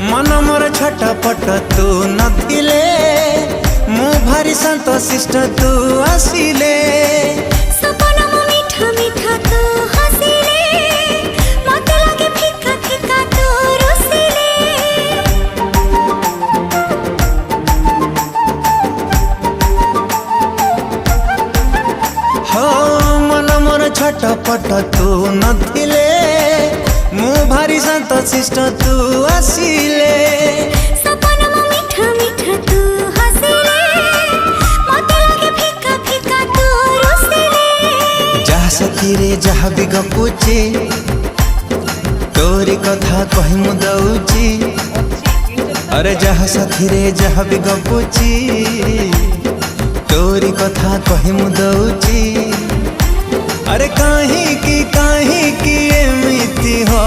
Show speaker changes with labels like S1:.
S1: मन मोर छटपट तू नथिले मु भारी शांत शिष्ट तू आसिले
S2: सपना मो मीठा मीठा तू हसिले मते लागे फिका फिका तू रुसिले
S1: हो मन मोर छटपट तू नथिले मु भारी शांत शिष्ट तू आसिले
S2: सपना मो मीठा मीठा तू हसिले मते लागे फिका फिका तू रुसिले
S1: जहा सखी रे जहा भी गपुची तोरी कथा कहि मु दउची अरे जहा सखी रे जहा भी गपुची तोरी कथा कहि मु दउची अरे काहे की एमिति हो